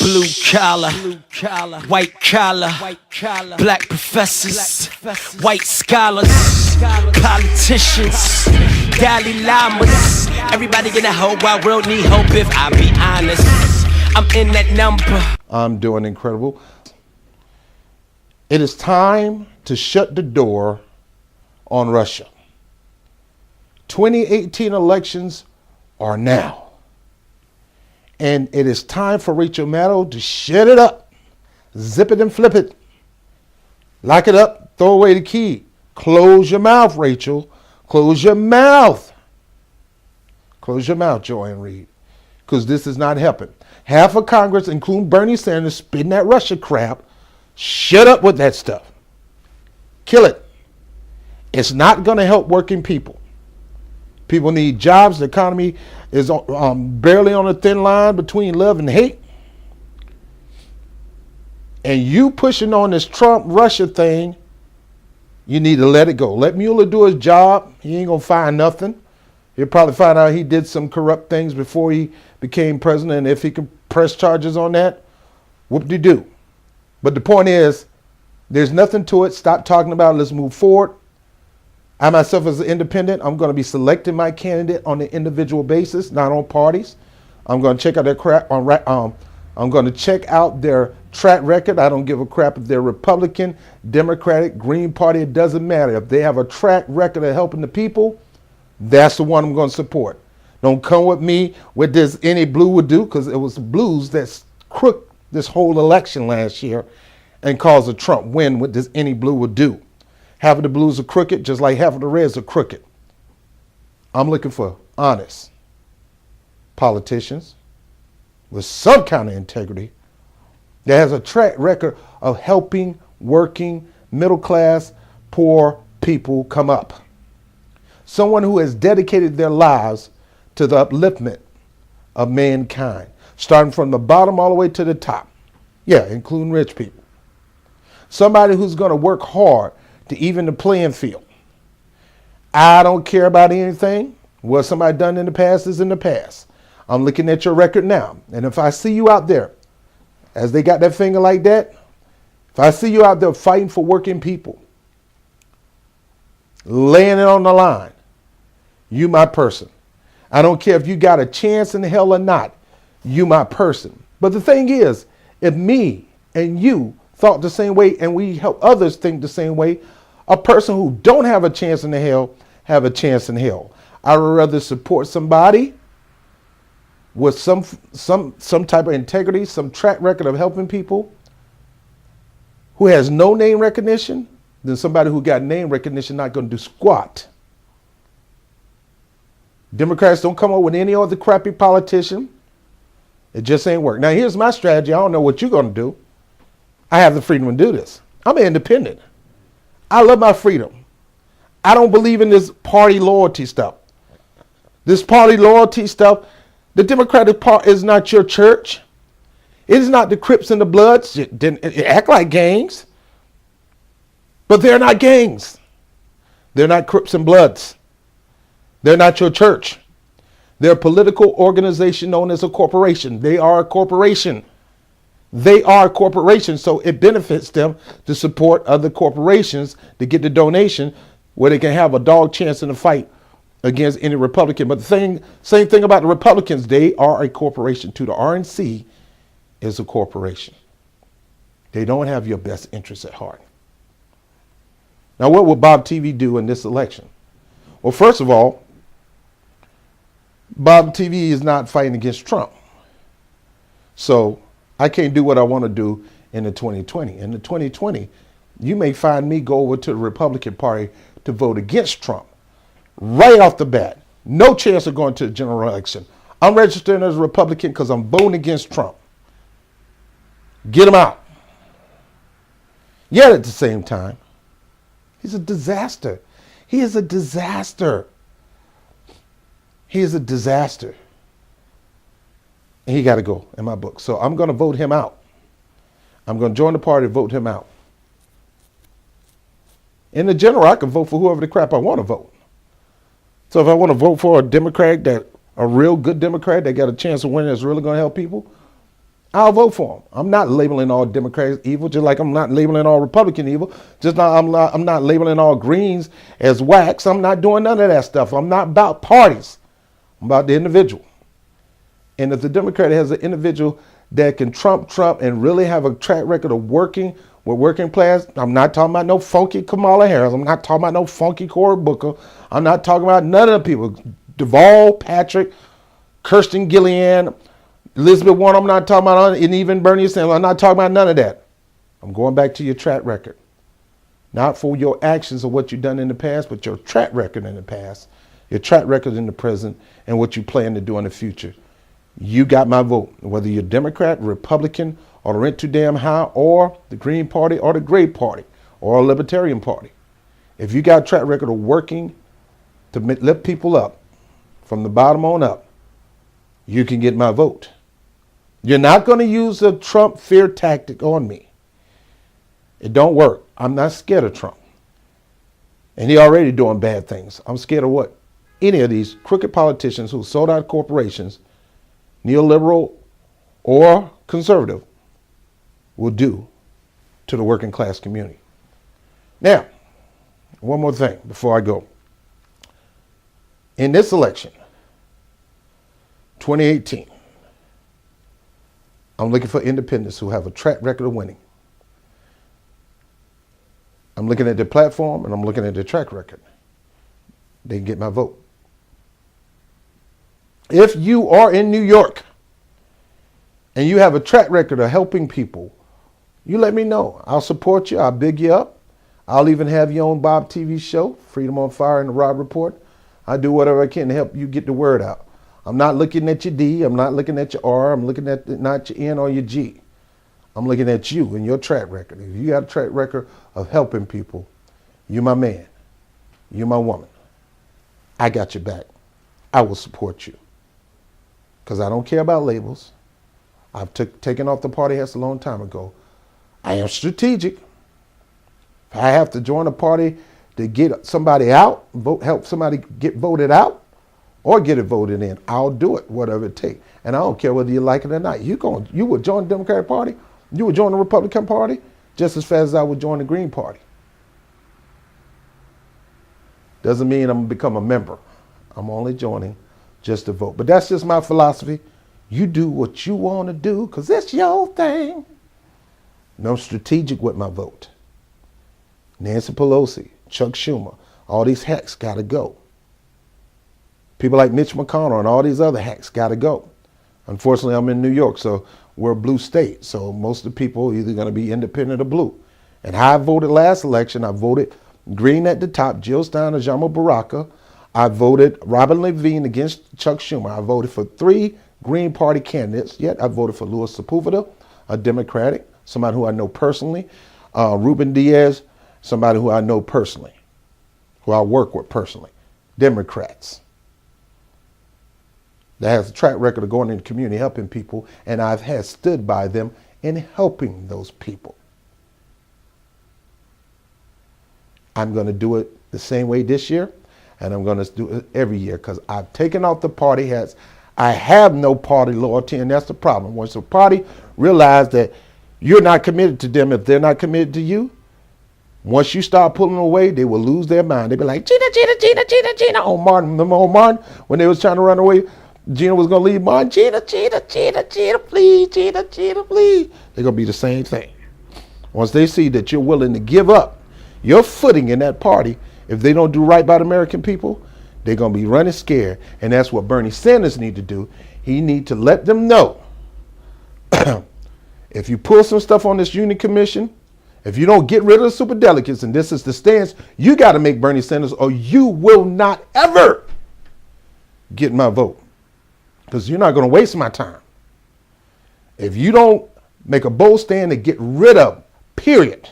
Blue collar, white collar, black professors, white scholars, politicians, Dalai Lamas. Everybody in the whole wide world need hope if I be honest. I'm in that number. I'm doing incredible. It is time to shut the door on Russia. 2018 elections are now. And it is time for Rachel Maddow to shut it up. Zip it and flip it. Lock it up. Throw away the key. Close your mouth, Rachel. Close your mouth. Close your mouth, Joanne Reed. Because this is not helping. Half of Congress, including Bernie Sanders, spitting that Russia crap. Shut up with that stuff. Kill it. It's not going to help working people. People need jobs. The economy is barely on a thin line between love and hate. And you pushing on this Trump-Russia thing, you need to let it go. Let Mueller do his job. He ain't going to find nothing. He'll probably find out he did some corrupt things before he became president. And if he can press charges on that, whoop-de-doo. But the point is, there's nothing to it. Stop talking about it. Let's move forward. I myself, as an independent, I'm going to be selecting my candidate on an individual basis, not on parties. I'm going to check out their crap I'm going to check out their track record. I don't give a crap if they're Republican, Democratic, Green Party. It doesn't matter. If they have a track record of helping the people, that's the one I'm going to support. Don't come with me with this any blue would do, because it was the blues that crooked this whole election last year and caused a Trump win with this any blue would do. Half of the blues are crooked, just like half of the reds are crooked. I'm looking for honest politicians with some kind of integrity that has a track record of helping working, middle class, poor people come up. Someone who has dedicated their lives to the upliftment of mankind, starting from the bottom all the way to the top. Yeah, including rich people. Somebody who's going to work hard to even the playing field. I don't care about anything. What somebody done in the past is in the past. I'm looking at your record now. And if I see you out there, as they got that finger like that, if I see you out there fighting for working people, laying it on the line, you my person. I don't care if you got a chance in hell or not, you my person. But the thing is, if me and you thought the same way and we help others think the same way, a person who don't have a chance in the hell have a chance in hell. I would rather support somebody with some type of integrity, some track record of helping people, who has no name recognition, than somebody who got name recognition not going to do squat. Democrats don't come up with any other crappy politician. It just ain't work. Now here's my strategy. I don't know what you're going to do. I have the freedom to do this. I'm an independent. I love my freedom. I don't believe in this party loyalty stuff. This party loyalty stuff, the Democratic Party is not your church. It is not the Crips and the Bloods. It act like gangs. But they're not gangs. They're not Crips and Bloods. They're not your church. They're a political organization known as a corporation. They are a corporation. They are a corporation, so it benefits them to support other corporations to get the donation where they can have a dog chance in the fight against any Republican. But the same thing about the Republicans, they are a corporation too. The RNC is a corporation. They don't have your best interests at heart. Now, what will Bob TV do in this election? Well, first of all, Bob TV is not fighting against Trump. So I can't do what I want to do in the 2020. In the 2020, you may find me go over to the Republican Party to vote against Trump. Right off the bat. No chance of going to the general election. I'm registering as a Republican because I'm voting against Trump. Get him out. Yet at the same time, he's a disaster. He is a disaster. He is a disaster. And he got to go in my book. So I'm going to vote him out. I'm going to join the party and vote him out. In the general, I can vote for whoever the crap I want to vote. So if I want to vote for a Democrat, a real good Democrat that got a chance of winning that's really going to help people, I'll vote for them. I'm not labeling all Democrats evil, just like I'm not labeling all Republican evil. I'm not labeling all Greens as whacks. I'm not doing none of that stuff. I'm not about parties. I'm about the individual. And if the Democrat has an individual that can trump and really have a track record of working with working class, I'm not talking about no funky Kamala Harris. I'm not talking about no funky Cory Booker. I'm not talking about none of the people. Deval Patrick, Kirsten Gillian, Elizabeth Warren, I'm not talking about, and even Bernie Sanders, I'm not talking about none of that. I'm going back to your track record. Not for your actions or what you've done in the past, but your track record in the past, your track record in the present, and what you plan to do in the future. You got my vote. Whether you're Democrat, Republican, or the rent too damn high, or the Green Party, or the Gray Party, or a Libertarian Party. If you got a track record of working to lift people up from the bottom on up, you can get my vote. You're not going to use a Trump fear tactic on me. It don't work. I'm not scared of Trump. And he already doing bad things. I'm scared of what any of these crooked politicians who sold out corporations, neoliberal or conservative, will do to the working class community. Now, one more thing before I go. In this election, 2018, I'm looking for independents who have a track record of winning. I'm looking at their platform and I'm looking at their track record. They can get my vote. If you are in New York and you have a track record of helping people, you let me know. I'll support you. I'll big you up. I'll even have your own Bob TV show, Freedom on Fire and the Rob Report. I do whatever I can to help you get the word out. I'm not looking at your D. I'm not looking at your R. I'm looking at not your N or your G. I'm looking at you and your track record. If you got a track record of helping people, you're my man. You're my woman. I got your back. I will support you. Because I don't care about labels. I've taken off the party hats a long time ago. I am strategic. If I have to join a party to get somebody out, help somebody get voted out, or get it voted in, I'll do it, whatever it takes. And I don't care whether you like it or not. You would join the Democratic Party, you would join the Republican Party just as fast as I would join the Green Party. Doesn't mean I'm going to become a member. I'm only joining just to vote. But that's just my philosophy. You do what you want to do because it's your thing. And I'm strategic with my vote. Nancy Pelosi, Chuck Schumer, all these hacks got to go. People like Mitch McConnell and all these other hacks got to go. Unfortunately, I'm in New York, so we're a blue state. So most of the people are either going to be independent or blue. And how I voted last election, I voted Green at the top, Jill Stein and Jama Baraka. I voted Robin Levine against Chuck Schumer. I voted for 3 Green Party candidates. Yet I voted for Louis Sepulveda, a Democratic, somebody who I know personally. Ruben Diaz, somebody who I know personally, who I work with personally. Democrats. That has a track record of going in the community, helping people, and I've stood by them in helping those people. I'm going to do it the same way this year, and I'm going to do it every year because I've taken off the party hats. I have no party loyalty, and that's the problem. Once a party realizes that you're not committed to them, if they're not committed to you, once you start pulling away, they will lose their mind. They'll be like, Gina, Gina, Gina, Gina, Gina. Oh, Martin, remember Martin, when they was trying to run away, Gina was going to leave Martin. Gina, Gina, Gina, Gina, please, Gina, Gina, please. They're going to be the same thing. Once they see that you're willing to give up your footing in that party, if they don't do right by the American people, they're going to be running scared. And that's what Bernie Sanders need to do. He need to let them know, if you pull some stuff on this Union Commission, if you don't get rid of the superdelegates, and this is the stance, you got to make Bernie Sanders, or you will not ever get my vote. Because you're not going to waste my time. If you don't make a bold stand to get rid of, period,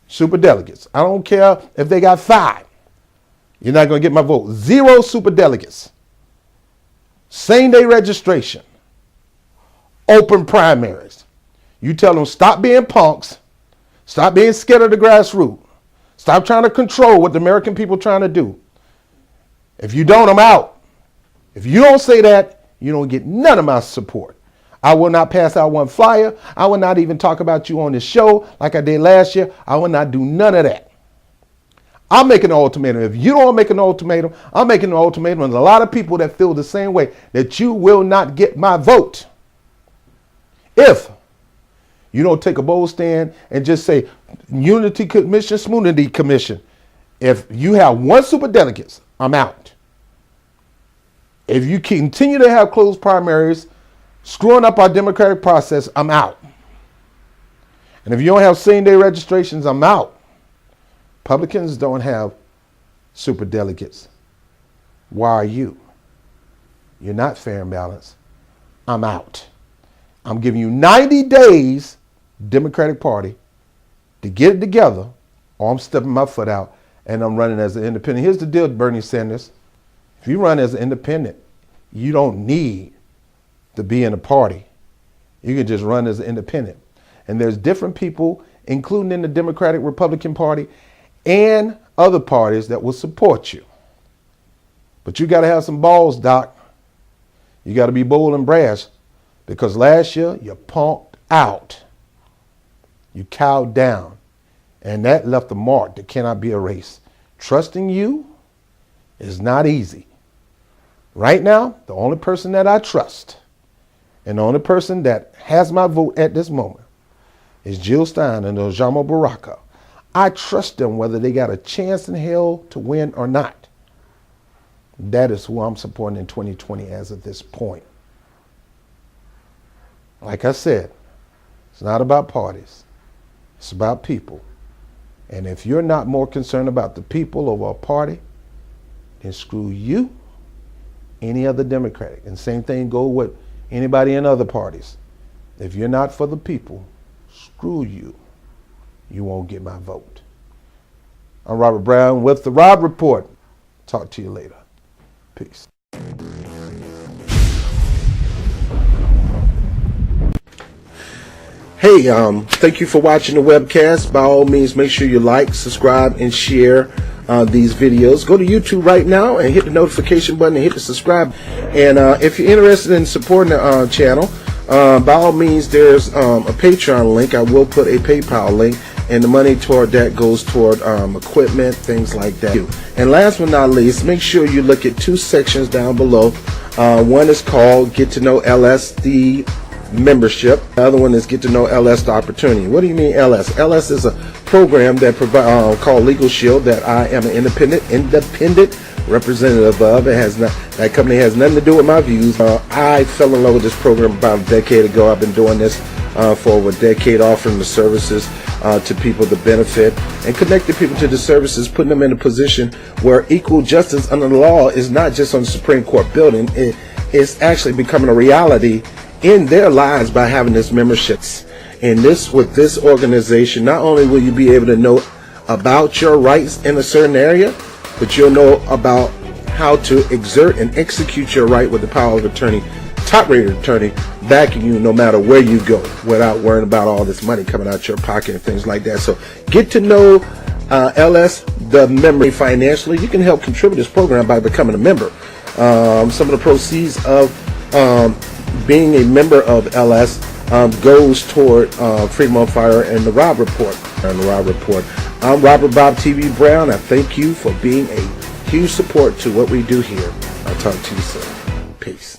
superdelegates. I don't care if they got 5. You're not going to get my vote. 0 superdelegates. Same-day registration. Open primaries. You tell them stop being punks. Stop being scared of the grassroots. Stop trying to control what the American people are trying to do. If you don't, I'm out. If you don't say that, you don't get none of my support. I will not pass out one flyer. I will not even talk about you on this show like I did last year. I will not do none of that. I'm making an ultimatum. If you don't make an ultimatum, I'm making an ultimatum. And a lot of people that feel the same way, that you will not get my vote. If you don't take a bold stand and just say, Unity Commission, Smoothity Commission. If you have one superdelegates, I'm out. If you continue to have closed primaries, screwing up our democratic process, I'm out. And if you don't have same-day registrations, I'm out. Republicans don't have superdelegates. Why are you? You're not fair and balanced. I'm out. I'm giving you 90 days, Democratic Party, to get it together, or I'm stepping my foot out and I'm running as an independent. Here's the deal, Bernie Sanders. If you run as an independent, you don't need to be in a party. You can just run as an independent. And there's different people, including in the Democratic Republican Party and other parties, that will support you. But you got to have some balls, Doc. You got to be bold and brash, because last year you punked out. You cowed down, and that left a mark that cannot be erased. Trusting you is not easy. Right now, the only person that I trust and the only person that has my vote at this moment is Jill Stein and Ojamo Baraka. I trust them whether they got a chance in hell to win or not. That is who I'm supporting in 2020 as of this point. Like I said, it's not about parties. It's about people. And if you're not more concerned about the people over a party, then screw you, any other Democratic. And same thing go with anybody in other parties. If you're not for the people, screw you. You won't get my vote. I'm Robert Brown with The Rob Report. Talk to you later. Peace. Hey, thank you for watching the webcast. By all means, make sure you like, subscribe, and share these videos. Go to YouTube right now and hit the notification button and hit the subscribe. And if you're interested in supporting the channel, by all means, there's a Patreon link. I will put a PayPal link, and the money toward that goes toward equipment, things like that. And last but not least, make sure you look at two sections down below. One is called Get to Know LS, the membership. The other one is Get to Know LS, the opportunity. What do you mean LS? LS is a program that called Legal Shield that I am an independent representative of. It has not, that company has nothing to do with my views. I fell in love with this program about a decade ago. I've been doing this for over a decade, offering the services to people to benefit and connecting people to the services, putting them in a position where equal justice under the law is not just on the Supreme Court building. It's actually becoming a reality in their lives by having this memberships. And with this organization, not only will you be able to know about your rights in a certain area, but you'll know about how to exert and execute your right with the power of attorney, top-rated attorney, backing you no matter where you go, without worrying about all this money coming out your pocket and things like that. So get to know LS, the member, financially. You can help contribute to this program by becoming a member. Some of the proceeds of being a member of LS goes toward Freedom on Fire and The Rob Report. I'm Robert Bob TV Brown. I thank you for being a huge support to what we do here. I'll talk to you soon. Peace.